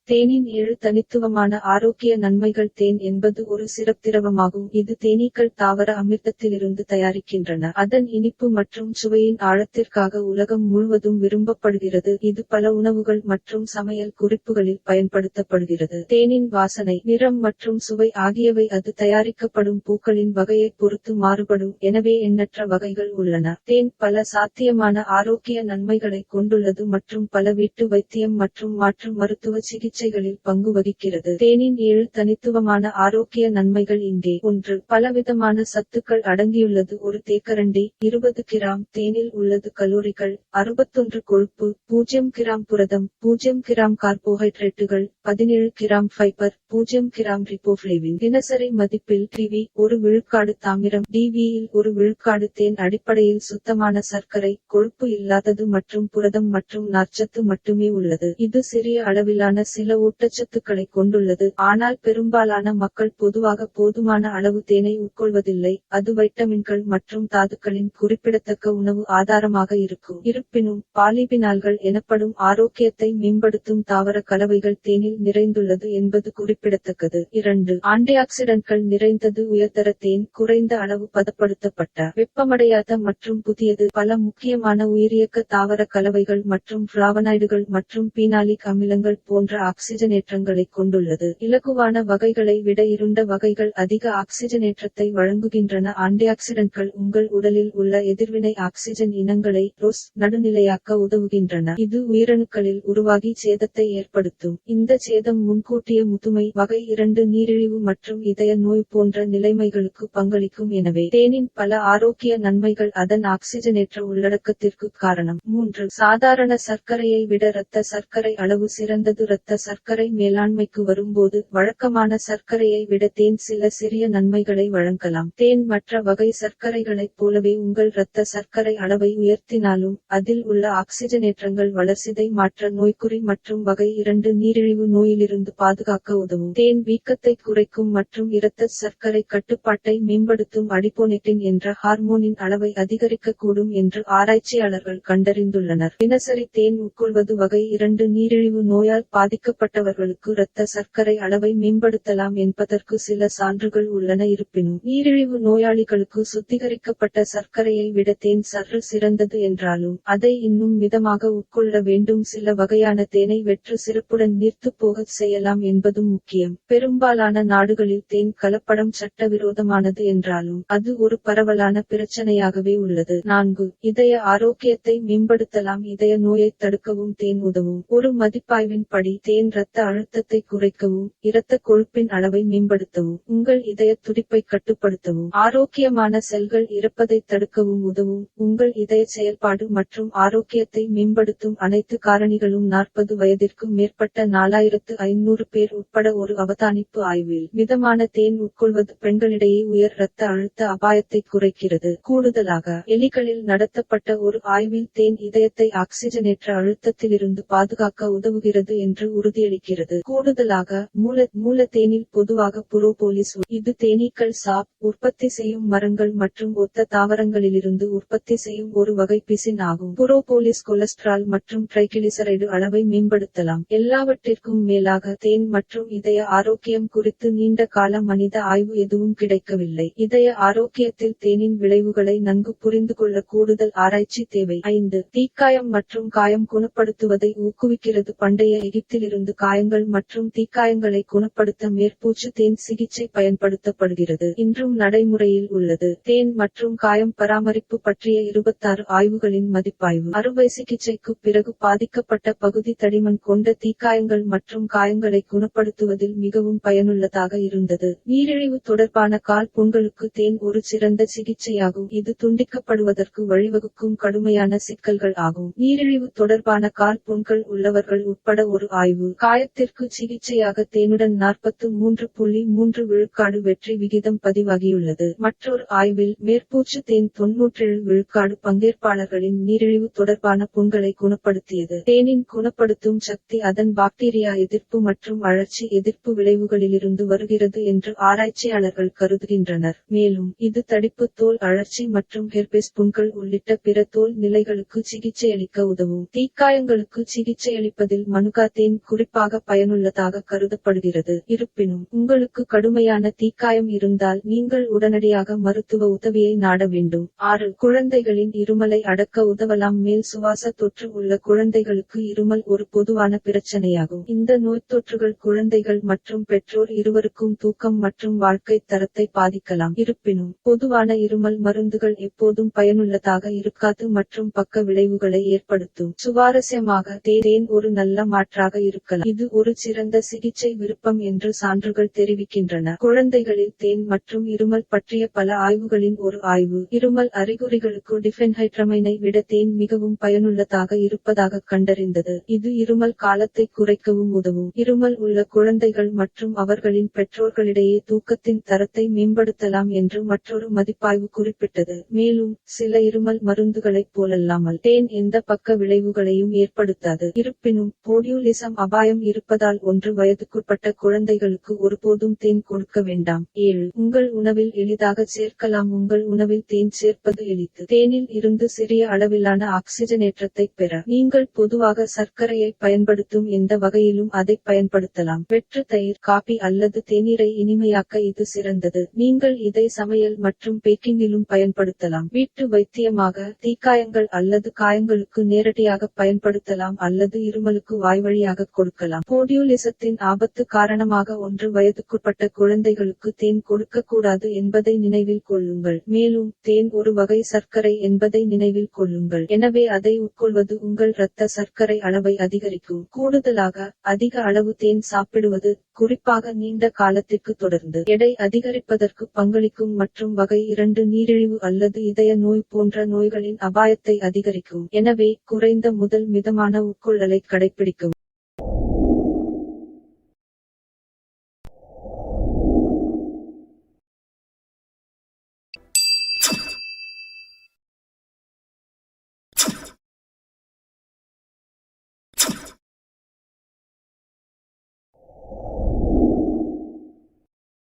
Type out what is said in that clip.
தேனின் 7 தனித்துவமான ஆரோக்கிய நன்மைகள். தேன் என்பது ஒரு சிறப்பிரவமாகும். இது தேனீக்கள் தாவர அமிர்தத்திலிருந்து தயாரிக்கின்றன. அதன் இனிப்பு மற்றும் சுவையின் ஆழத்திற்காக உலகம் முழுவதும் விரும்பப்படுகிறது. இது பல உணவுகள் மற்றும் சமையல் குறிப்புகளில் பயன்படுத்தப்படுகிறது. தேனின் வாசனை, நிறம் மற்றும் சுவை ஆகியவை அது தயாரிக்கப்படும் பூக்களின் வகையைப் பொறுத்து மாறுபடும். எனவே எண்ணற்ற வகைகள் உள்ளன. தேன் பல சாத்தியமான ஆரோக்கிய நன்மைகளைக் கொண்டுள்ளது மற்றும் பல வீட்டு வைத்தியம் மற்றும் மாற்று மருத்துவ சிகிச்சைகளில் பங்கு வகிக்கிறது. தேனின் 7 தனித்துவமான ஆரோக்கிய நன்மைகள் இங்கே. 1. பலவிதமான சத்துக்கள் அடங்கியுள்ளது. ஒரு தேக்கரண்டி 20 கிராம் தேனில் உள்ளது கலோரிகள் 61 கொழுப்பு 0 கிராம் புரதம் 0 கிராம் கார்போஹைட்ரேட்டுகள் 17 கிராம் ஃபைபர் 0 கிராம் ரிபோஃப்ளேவின். தினசரி மதிப்பில் டிவி 1 விழுக்காடு தாமிரம் டிவியில் 1 விழுக்காடு தேன் அடிப்படையில் சுத்தமான சர்க்கரை, கொழுப்பு இல்லாதது மற்றும் புரதம் மற்றும் நார்ச்சத்து மட்டுமே உள்ளது. இது சிறிய அளவிலான சில ஊட்டச்சத்துக்களைக் கொண்டுள்ளது. ஆனால் பெரும்பாலான மக்கள் பொதுவாக போதுமான அளவு தேனை உட்கொள்வதில்லை. அது வைட்டமின்கள் மற்றும் தாதுக்களின் குறிப்பிடத்தக்க உணவு ஆதாரமாக இருக்கும். இருப்பினும் பாலிபினால்கள் எனப்படும் ஆரோக்கியத்தை மேம்படுத்தும் தாவர கலவைகள் தேனில் நிறைந்துள்ளது என்பது குறிப்பிடத்தக்கது. 2. ஆன்டிஆக்சிடன்ட்கள் நிறைந்தது. உயர்தர தேன் குறைந்த அளவு பதப்படுத்தப்பட்ட, வெப்பமடையாத மற்றும் புதியது. பல முக்கியமான உயிரியக்க தாவர கலவைகள் மற்றும் ஃப்ளாவனாய்டுகள் மற்றும் பீனாலிக் அமிலங்கள் போன்ற ஆக்சிஜனேற்றங்களைக் கொண்டுள்ளது. இலகுவான வகைகளை விட இருண்ட வகைகள் அதிக ஆக்சிஜனேற்றத்தை வழங்குகின்றன. ஆன்டிஆக்சிடன்ட்கள் உங்கள் உடலில் உள்ள எதிர்வினை ஆக்சிஜன் இனங்களை நடுநிலையாக்க உதவுகின்றன. இது உயிரணுக்களில் உருவாகி சேதத்தை ஏற்படுத்தும். இந்த சேதம் முன்கூட்டிய முதுமை, வகை 2 நீரிழிவு மற்றும் இதய நோய் போன்ற நிலைமைகளுக்கு பங்களிக்கும். எனவே தேனின் பல ஆரோக்கிய நன்மைகள் அதன் ஆக்சிஜனேற்ற உள்ளடக்கத்திற்கு காரணம். 3. சாதாரண சர்க்கரையை விட இரத்த சர்க்கரை அளவு சிறந்தது. இரத்த சர்க்கரை மேலாண்மைக்கு வரும்போது வழக்கமான சர்க்கரையை விட தேன் சில சிறிய நன்மைகளை வழங்கலாம். தேன் மற்ற வகை சர்க்கரைகளைப் போலவே உங்கள் இரத்த சர்க்கரை அளவை உயர்த்தினாலும் அதில் உள்ள ஆக்சிஜனேற்றங்கள் வளர்சிதை மாற்ற நோய்க்குறி மற்றும் வகை 2 நீரிழிவு நோயிலிருந்து பாதுகாக்க உதவும். தேன் வீக்கத்தை குறைக்கும் மற்றும் இரத்த சர்க்கரை கட்டுப்பாட்டை மேம்படுத்தும். அடிபோனேட்டின் என்ற ஹார்மோனின் அளவை அதிகரிக்கக்கூடும் என்று ஆராய்ச்சியாளர்கள் கண்டறிந்துள்ளனர். தினசரி தேன் உட்கொள்வது வகை 2 நீரிழிவு நோயால் பாதிக்கப்பட்டவர்களுக்கு இரத்த சர்க்கரை அளவை மேம்படுத்தலாம் என்பதற்கு சில சான்றுகள் உள்ளன. இருப்பினும் நீரிழிவு நோயாளிகளுக்கு சுத்திகரிக்கப்பட்ட சர்க்கரையை விட தேன் சற்று சிறந்தது என்றாலும் அதை இன்னும் மிதமாக உட்கொள்ள வேண்டும். சில வகையான தேனை வெற்று சிறப்புடன் நீர்த்துப் போகச் செய்யலாம் என்பதும் முக்கியம். பெரும்பாலான நாடுகளில் தேன் கலப்படம் சட்டவிரோதமானது என்றாலும் அது ஒரு பரவலான பிரச்சனையாகவே உள்ளது. 4. இதய ஆரோக்கியத்தை மேம்படுத்தலாம். இதய நோயைத் தடுக்கவும் தேன் உதவும். ஒரு மதிப்பாய்வின் படி தேன் இரத்த அழுத்தத்தை குறைக்கவும், இரத்த கொழுப்பின் அளவை மேம்படுத்தவும், உங்கள் இதய துடிப்பை கட்டுப்படுத்தவும், ஆரோக்கியமான செல்கள் இறப்பதைத் தடுக்கவும் உதவும். உங்கள் இதய செயல்பாடு மற்றும் ஆரோக்கியத்தை மேம்படுத்தும் அனைத்து காரணிகளும் 40 வயதிற்கு மேற்பட்ட 4500 பேர் உட்பட ஒரு அவதானிப்பு ஆய்வில் மிதமான தேன் உட்கொள்வது பெண்களிடையே உயர் இரத்த அழுத்த அபாயத்தை குறைக்கிறது. கூடுதலாக எலிகளில் நடத்தப்பட்ட ஒரு ஆய்வில் தேன் இதயத்தை ஆக்சிஜனேற்ற அழுத்தத்திலிருந்து பாதுகாக்க உதவுகிறது என்று உறுதியளிக்கிறது. கூடுதலாக மூல தேனில் பொதுவாக புரோபோலிஸ் இது தேனீக்கள் உற்பத்தி செய்யும் மரங்கள் மற்றும் ஒத்த தாவரங்களிலிருந்து உற்பத்தி செய்யும் ஒரு வகை பிசின் ஆகும். புரோபோலிஸ் கொலஸ்ட்ரால் மற்றும் ட்ரைகிளிசரைடு அளவை மேம்படுத்தலாம். எல்லாவற்றிற்கும் மேலாக தேன் மற்றும் இதய ஆரோக்கியம் குறித்து நீண்ட கால மனித ஆய்வு எதுவும் கிடைக்கவில்லை. இதய ஆரோக்கியத்தில் தேனின் விளைவுகளை நன்கு புரிந்துகொள்ள கூடுதல் ஆராய்ச்சி தேவை. 5. தீக்காயம் மற்றும் காயம் குணப்படுத்துவதை ஊக்குவிக்கிறது. பண்டைய எகிப்திலிருந்து காயங்கள் மற்றும் தீக்காயங்களை குணப்படுத்த மேற்பூச்சு தேன் சிகிச்சை பயன்படுத்தப்படுகிறது. இன்றும் நடைமுறையில் உள்ளது. தேன் மற்றும் காயம் பராமரிப்பு பற்றிய 26 ஆய்வுகளின் மதிப்பாய்வு. அறுவை சிகிச்சைக்குப் பிறகு பாதிக்கப்பட்ட பகுதி தடிமன் கொண்ட தீக்காயங்கள் மற்றும் காயங்களை குணப்படுத்துவதில் மிகவும் பயனுள்ளதாக இருந்தது. நீரிழிவு தொடர்பான கால் புண்களுக்கு தேன் ஒரு சிறந்த சிகிச்சையாகும். இது துண்டிக்கப்படுவதற்கு வழிவகுக்கும் கடுமையான சிக்கல்கள் ஆகும். நீரிழிவு தொடர்பான கால் புண்கள் உள்ளவர்கள் உட்பட ஒரு ஆய்வு. காயத்திற்கு சிகிச்சையாக தேனுடன் 43.3 விழுக்காடு வெற்றி விகிதம் பதிவாகியுள்ளது. மற்றொரு ஆய்வில் மேற்பூச்சு தேன் 97 விழுக்காடு பங்கேற்பாளர்களின் நீரிழிவு தொடர்பான புண்களை குணப்படுத்தியது. தேனின் குணப்படுத்தும் சக்தி அதன் பாக்டீரியா எதிர்ப்பு மற்றும் அழற்சி எதிர்ப்பு விளைவுகளிலிருந்து வருகிறது என்று ஆராய்ச்சியாளர்கள் கருதுகின்றனர். மேலும் இது தடிப்பு, தோல் அழற்சி மற்றும் ஹெர்பெஸ் புண்கள் உள்ளிட்ட பிற தோல் நிலைகளுக்கு சிகிச்சையளிக்க உதவும். தீக்காயங்களுக்கு சிகிச்சையளிப்பதில் மனுகா தேன் குறிப்பாக பயனுள்ளதாக கருதப்படுகிறது. இருப்பினும் உங்களுக்கு கடுமையான தீக்காயம் இருந்தால் நீங்கள் உடனடியாக மருத்துவ உதவியை நாட வேண்டும். 6. குழந்தைகளின் இருமலை அடக்க உதவலாம். மேல் சுவாச தொற்று உள்ள குழந்தைகளுக்கு இருமல் ஒரு பொதுவான பிரச்சனையாகும். இந்த நோய்த்தொற்றுகள் குழந்தைகள் மற்றும் பெற்றோர் இருவருக்கும் தூக்கம் மற்றும் வாழ்க்கை தரத்தை பாதிக்கலாம். இருப்பினும் பொதுவான இருமல் மருந்துகள் எப்போதும் பயனுள்ளதாக இருக்காது மற்றும் பக்க விளைவுகளை ஏற்படுத்தும். சுவாரஸ்யமாக தேன் ஒரு நல்ல மாற்றாக இருக்கலாம். இது ஒரு சிறந்த சிகிச்சை விருப்பம் என்று சான்றுகள் தெரிவிக்கின்றன. குழந்தைகளில் தேன் மற்றும் இருமல் பற்றிய பல ஆய்வுகளின் ஒரு ஆய்வு இருமல் அறிகுறிகளுக்கு டிஃபென்ஹைட்ரமைனை விட தேன் மிகவும் பயனுள்ளதாக இருப்பதாக கண்டறிந்தது. இது இருமல் காலத்தை குறைக்கவும் உதவும். இருமல் உள்ள குழந்தைகள் மற்றும் அவர்களின் பெற்றோர்களிடையே தூக்கத்தின் தரத்தை மேம்படுத்தலாம் என்று மற்றொரு மதிப்பாய்வு குறிப்பிட்டது. மேலும் சில இருமல் மருந்துகளைப் போலல்லாமல் தேன் எந்த பக்க விளைவுகளையும் ஏற்படுத்தாது. இருப்பினும் போடியூலிசம் அபாயம் இருப்பதால் 1 வயதுக்குட்பட்ட குழந்தைகளுக்கு ஒருபோதும் தேன் கொடுக்க வேண்டாம். 7. உங்கள் உணவில் எளிதாக சேர்க்கலாம். உங்கள் உணவில் தேன் சேர்ப்பது எளிது. தேனில் இருந்து சிறிய அளவிலான ஆக்சிஜனேற்றத்தைப் பெற நீங்கள் பொதுவாக சர்க்கரையை பயன்படுத்தும் எந்த வகையிலும் அதைப் பயன்படுத்தலாம். வெற்று தயிர், காபி அல்லது தேநீரை இனிமையாக்க இது சிறந்தது. நீங்கள் இதை சமையல் மற்றும் பேக்கிங்கிலும் பயன்படுத்தலாம். வீட்டு வைத்தியமாக தீக்காயங்கள் அல்லது காயங்களுக்கு நேரடியாக பயன்படுத்தலாம் அல்லது இருமலுக்கு வாய்வழியாக கொடுக்கலாம். போடியூலிசத்தின் ஆபத்து காரணமாக 1 வயதுக்குட்பட்ட குழந்தைகளுக்கு தேன் கொடுக்கக்கூடாது என்பதை நினைவில் கொள்ளுங்கள். மேலும் தேன் ஒரு வகை சர்க்கரை என்பதை நினைவில் கொள்ளுங்கள். எனவே அதை உட்கொள்வது உங்கள் இரத்த சர்க்கரை அளவை அதிகரிக்கும். கூடுதலாக அதிக அளவு தேன் சாப்பிடுவது, குறிப்பாக நீண்ட காலத்திற்கு தொடர்ந்து எடை அதிகரிப்பதற்கு பங்களிக்கும் மற்றும் வகை 2 நீரிழிவு அல்லது இதய நோய் போன்ற நோய்களின் அபாயத்தை அதிகரிக்கும். எனவே குறைந்த முதல் மிதமான உட்கொள்ளலை கடைப்பிடிக்கவும்.